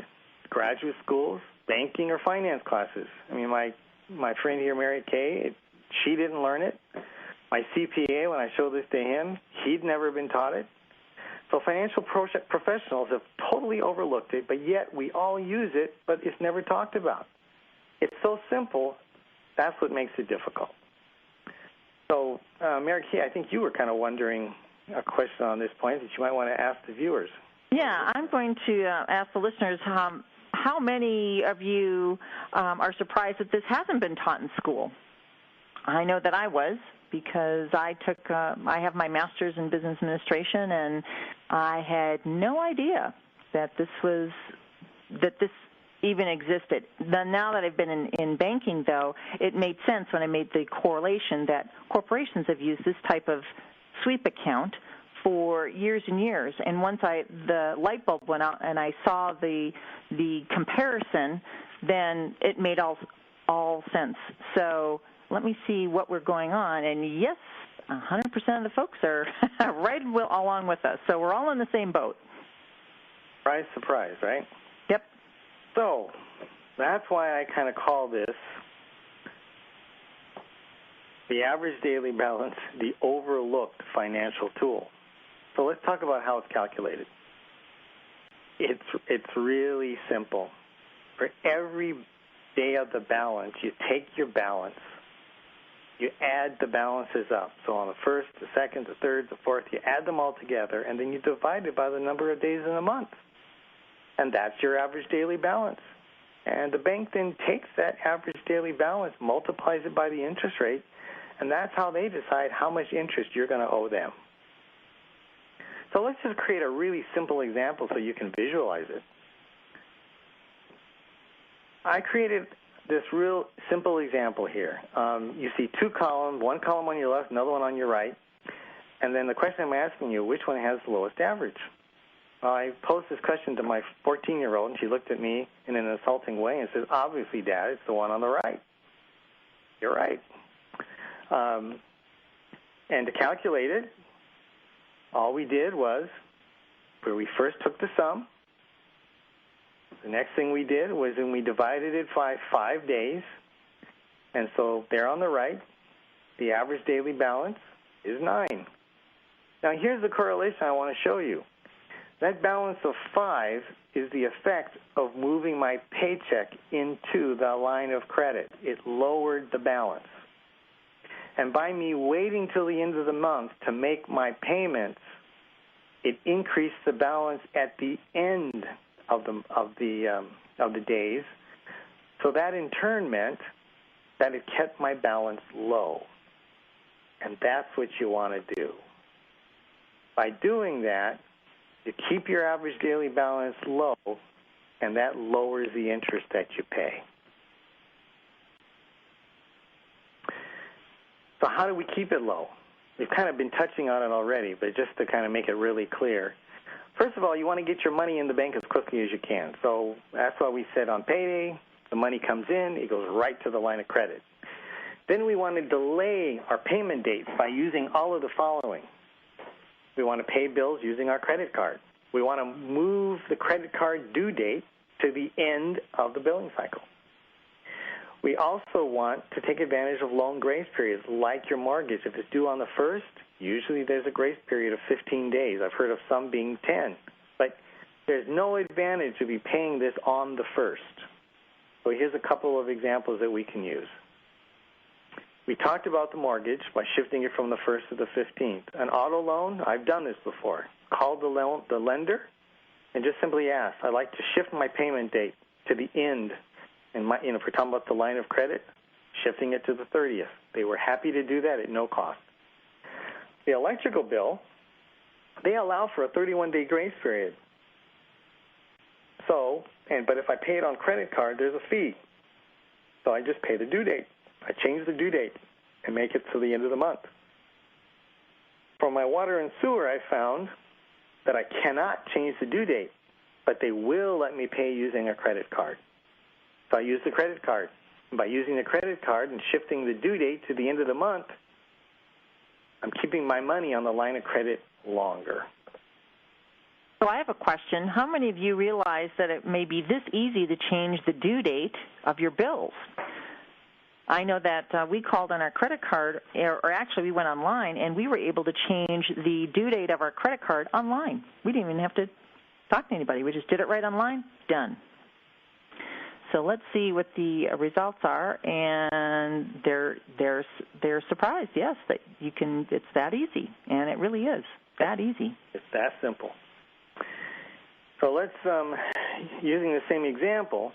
graduate schools, banking, or finance classes. I mean, my friend here, Mary Kay, she didn't learn it. My CPA, when I showed this to him, he'd never been taught it. So financial professionals have totally overlooked it, but yet we all use it, but it's never talked about. It's so simple, that's what makes it difficult. So, Mary Kay, I think you were kind of wondering a question on this point that you might want to ask the viewers. Yeah, I'm going to ask the listeners how many of you are surprised that this hasn't been taught in school. I know that I was, because I have my master's in business administration, and I had no idea that this even existed. Now that I've been in banking, though, it made sense when I made the correlation that corporations have used this type of sweep account for years and years. And once the light bulb went out and I saw the comparison, then it made all sense. So let me see what we're going on. And yes, 100% of the folks are right along with us. So we're all in the same boat. Surprise, surprise, right? Yep. So that's why I kind of call this the average daily balance, the overlooked financial tool. So let's talk about how it's calculated. It's really simple. For every day of the balance, you take your balance, you add the balances up. So on the first, the second, the third, the fourth, you add them all together, and then you divide it by the number of days in a month. And that's your average daily balance. And the bank then takes that average daily balance, multiplies it by the interest rate, and that's how they decide how much interest you're going to owe them. So let's just create a really simple example so you can visualize it. I created this real simple example here. You see two columns, one column on your left, another one on your right. And then the question I'm asking you, which one has the lowest average? Well, I posed this question to my 14-year-old, and she looked at me in an insulting way and said, obviously, Dad, it's the one on the right. You're right. And to calculate it, all we did was, where we first took the sum, the next thing we did was when we divided it by 5 days. And so there on the right, the average daily balance is 9. Now here's the correlation I want to show you. That balance of 5 is the effect of moving my paycheck into the line of credit. It lowered the balance. And by me waiting till the end of the month to make my payments, it increased the balance at the end of the days. So that in turn meant that it kept my balance low. And that's what you want to do. By doing that, you keep your average daily balance low, and that lowers the interest that you pay. So how do we keep it low? We've kind of been touching on it already, but just to kind of make it really clear. First of all, you want to get your money in the bank as quickly as you can. So that's why we said on payday, the money comes in, it goes right to the line of credit. Then we want to delay our payment dates by using all of the following. We want to pay bills using our credit card. We want to move the credit card due date to the end of the billing cycle. We also want to take advantage of loan grace periods like your mortgage. If it's due on the 1st, usually there's a grace period of 15 days. I've heard of some being 10. But there's no advantage to be paying this on the 1st. So here's a couple of examples that we can use. We talked about the mortgage by shifting it from the 1st to the 15th. An auto loan, I've done this before. Call the lender and just simply ask, I'd like to shift my payment date to the end. And if we're talking about the line of credit, shifting it to the 30th. They were happy to do that at no cost. The electrical bill, they allow for a 31-day grace period. But if I pay it on credit card, there's a fee. So I just pay the due date. I change the due date and make it to the end of the month. For my water and sewer, I found that I cannot change the due date, but they will let me pay using a credit card. So I use the credit card. And by using the credit card and shifting the due date to the end of the month, I'm keeping my money on the line of credit longer. So I have a question. How many of you realize that it may be this easy to change the due date of your bills? I know that we called on our credit card, or actually we went online, and we were able to change the due date of our credit card online. We didn't even have to talk to anybody. We just did it right online. Done. So let's see what the results are, and they're surprised, yes, that you can. It's that easy, and it really is that easy. It's that simple. So let's, using the same example,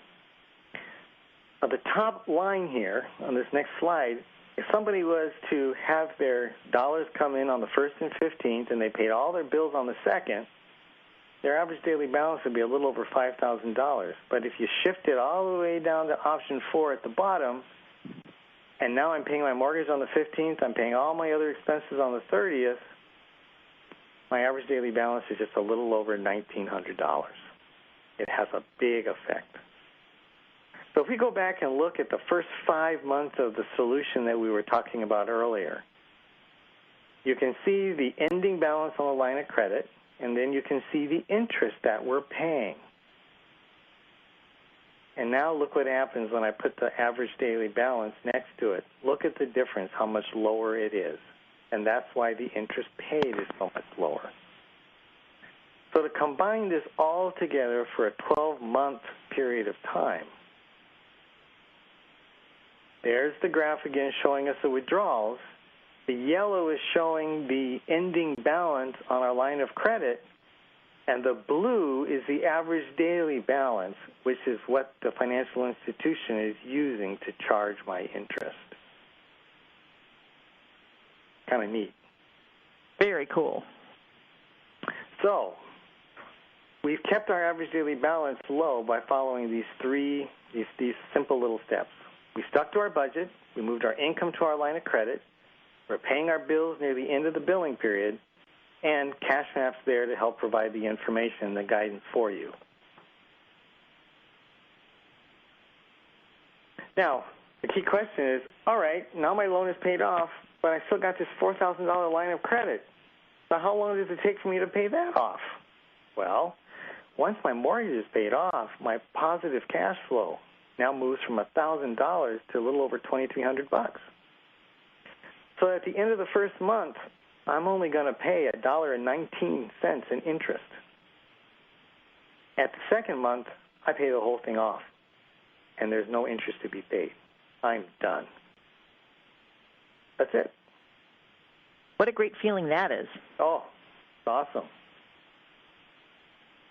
on the top line here on this next slide, if somebody was to have their dollars come in on the 1st and 15th and they paid all their bills on the 2nd, their average daily balance would be a little over $5,000. But if you shift it all the way down to option 4 at the bottom, and now I'm paying my mortgage on the 15th, I'm paying all my other expenses on the 30th, my average daily balance is just a little over $1,900. It has a big effect. So if we go back and look at the first 5 months of the solution that we were talking about earlier, you can see the ending balance on the line of credit, and then you can see the interest that we're paying. And now look what happens when I put the average daily balance next to it. Look at the difference, how much lower it is. And that's why the interest paid is so much lower. So to combine this all together for a 12-month period of time, there's the graph again showing us the withdrawals. The yellow is showing the ending balance on our line of credit, and the blue is the average daily balance, which is what the financial institution is using to charge my interest. Kind of neat. Very cool. So we've kept our average daily balance low by following these simple little steps. We stuck to our budget. We moved our income to our line of credit. We're paying our bills near the end of the billing period, and CashMap's there to help provide the information and the guidance for you. Now, the key question is, all right, now my loan is paid off, but I still got this $4,000 line of credit. So how long does it take for me to pay that off? Well, once my mortgage is paid off, my positive cash flow now moves from $1,000 to a little over $2,300. So at the end of the first month, I'm only going to pay $1.19 in interest. At the second month, I pay the whole thing off, and there's no interest to be paid. I'm done. That's it. What a great feeling that is. Oh, it's awesome.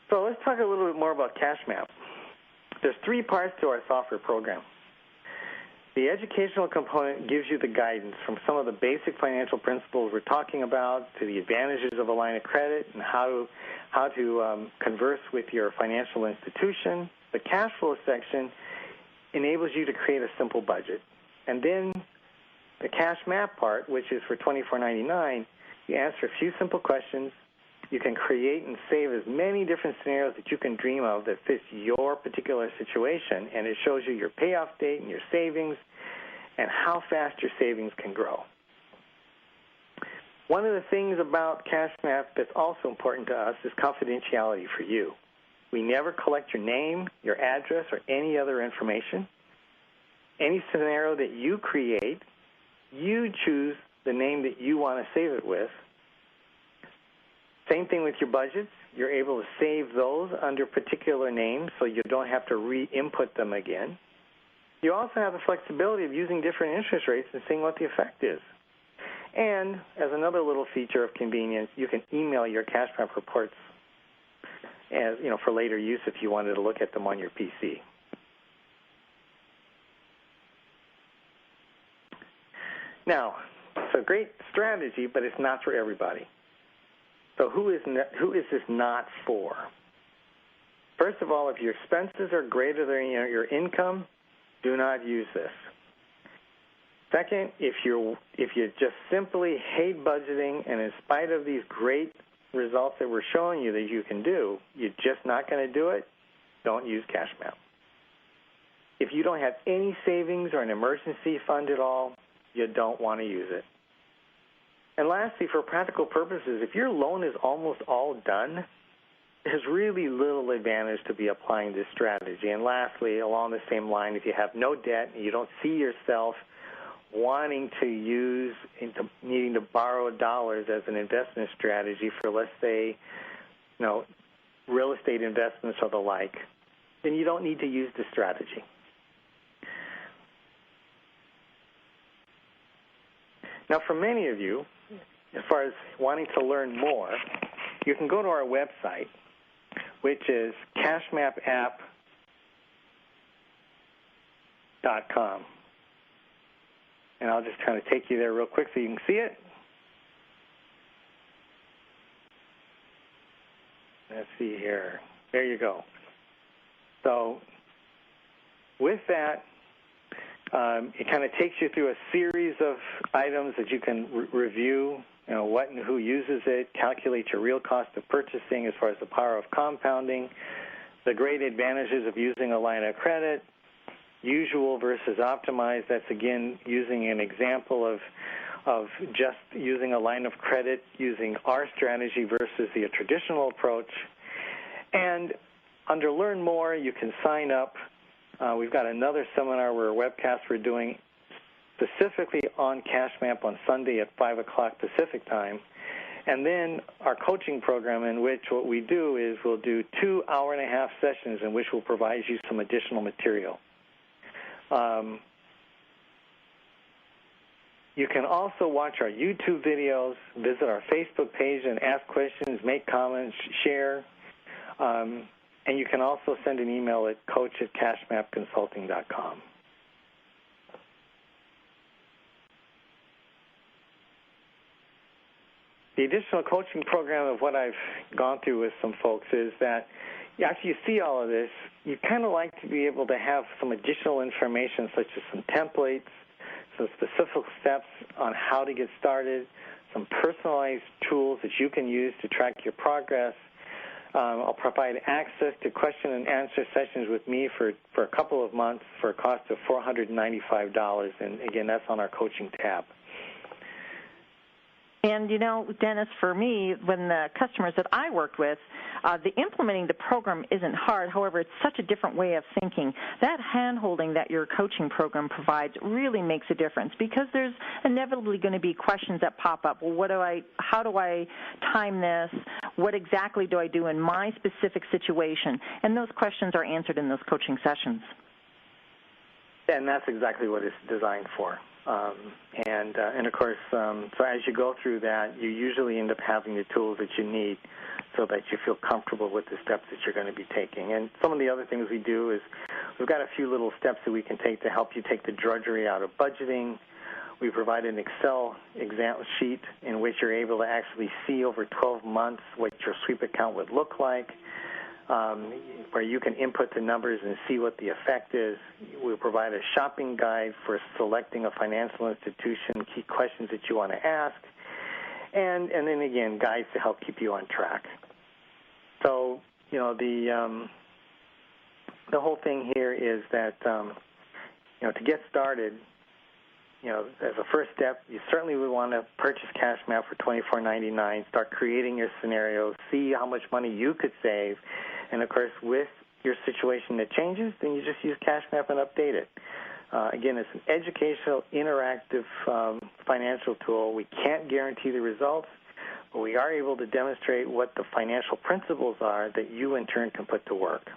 So let's talk a little bit more about CashMap. There's 3 parts to our software program. The educational component gives you the guidance from some of the basic financial principles we're talking about to the advantages of a line of credit and how to converse with your financial institution. The cash flow section enables you to create a simple budget. And then the CashMap part, which is for $24.99, you answer a few simple questions. You can create and save as many different scenarios that you can dream of that fits your particular situation, and it shows you your payoff date and your savings and how fast your savings can grow. One of the things about CashMap that's also important to us is confidentiality for you. We never collect your name, your address, or any other information. Any scenario that you create, you choose the name that you want to save it with. Same thing with your budgets. You're able to save those under particular names so you don't have to re-input them again. You also have the flexibility of using different interest rates and seeing what the effect is. And as another little feature of convenience, you can email your CashMap reports as, for later use if you wanted to look at them on your PC. Now, it's a great strategy, but it's not for everybody. So who is this not for? First of all, if your expenses are greater than your income, do not use this. Second, if you just simply hate budgeting, and in spite of these great results that we're showing you that you can do, you're just not going to do it, don't use CashMap. If you don't have any savings or an emergency fund at all, you don't want to use it. And lastly, for practical purposes, if your loan is almost all done, there's really little advantage to be applying this strategy. And lastly, along the same line, if you have no debt and you don't see yourself wanting to use, needing to borrow dollars as an investment strategy for, let's say, real estate investments or the like, then you don't need to use this strategy. Now, for many of you, as far as wanting to learn more, you can go to our website, which is cashmapapp.com. And I'll just kind of take you there real quick so you can see it. Let's see here. There you go. So with that, it kind of takes you through a series of items that you can review, what and who uses it, calculate your real cost of purchasing as far as the power of compounding, the great advantages of using a line of credit, usual versus optimized. That's, again, using an example of just using a line of credit, using our strategy versus the traditional approach. And under Learn More, you can sign up. We've got another seminar or a webcast we're doing specifically on CashMap on Sunday at 5 o'clock Pacific time. And then our coaching program, in which what we do is we'll do 2 hour-and-a-half sessions in which we'll provide you some additional material. You can also watch our YouTube videos, visit our Facebook page and ask questions, make comments, share. And you can also send an email at coach@cashmapconsulting.com. The additional coaching program of what I've gone through with some folks is that after you see all of this, you kind of like to be able to have some additional information, such as some templates, some specific steps on how to get started, some personalized tools that you can use to track your progress. I'll provide access to question and answer sessions with me for a couple of months for a cost of $495. And, again, that's on our coaching tab. And, Dennis, for me, when the customers that I worked with, implementing the program isn't hard. However, it's such a different way of thinking. That hand-holding that your coaching program provides really makes a difference, because there's inevitably going to be questions that pop up. Well, how do I time this? What exactly do I do in my specific situation? And those questions are answered in those coaching sessions. And that's exactly what it's designed for. And of course, so as you go through that, you usually end up having the tools that you need so that you feel comfortable with the steps that you're going to be taking. And some of the other things we do is we've got a few little steps that we can take to help you take the drudgery out of budgeting. We provide an Excel example sheet in which you're able to actually see over 12 months what your sweep account would look like, where you can input the numbers and see what the effect is. We'll provide a shopping guide for selecting a financial institution, key questions that you want to ask, and then, again, guides to help keep you on track. So, the whole thing here is that, to get started, as a first step, you certainly would want to purchase CashMap for $24.99, start creating your scenarios, see how much money you could save, and, of course, with your situation that changes, then you just use CashMap and update it. Again, it's an educational, interactive financial tool. We can't guarantee the results, but we are able to demonstrate what the financial principles are that you, in turn, can put to work.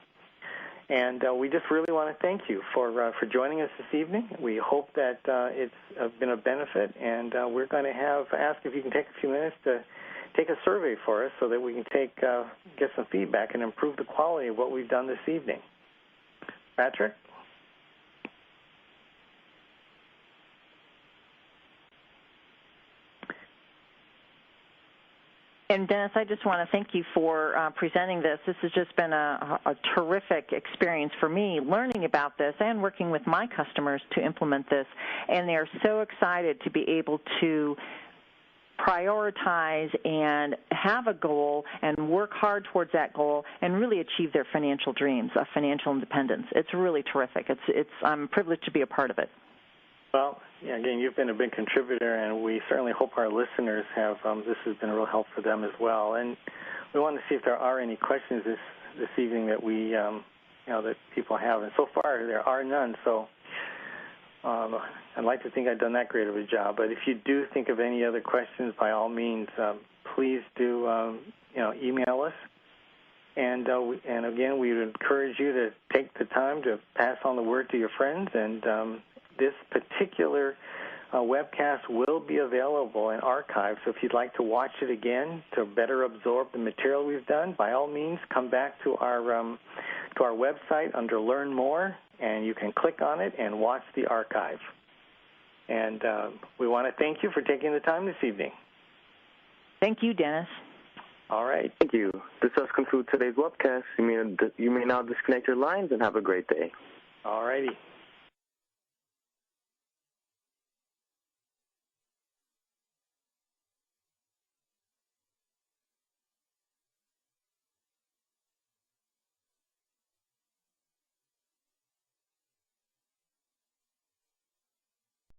And we just really want to thank you for joining us this evening. We hope that it's been a benefit, and we're going to ask if you can take a few minutes to take a survey for us so that we can get some feedback and improve the quality of what we've done this evening. Patrick? And, Dennis, I just want to thank you for presenting this. This has just been a terrific experience for me, learning about this and working with my customers to implement this. And they are so excited to be able to prioritize and have a goal and work hard towards that goal and really achieve their financial dreams of financial independence. It's really terrific. I'm privileged to be a part of it. Well, yeah, again, you've been a big contributor, and we certainly hope our listeners have. This has been a real help for them as well. And we want to see if there are any questions this evening that we, that people have. And so far, there are none. So I'd like to think I've done that great of a job. But if you do think of any other questions, by all means, please do, email us. And again, we would encourage you to take the time to pass on the word to your friends. And this particular webcast will be available in archive. So if you'd like to watch it again to better absorb the material we've done, by all means, come back to our website under Learn More, and you can click on it and watch the archive. And we want to thank you for taking the time this evening. Thank you, Dennis. All right. Thank you. This does conclude today's webcast. You may now disconnect your lines and have a great day. All righty.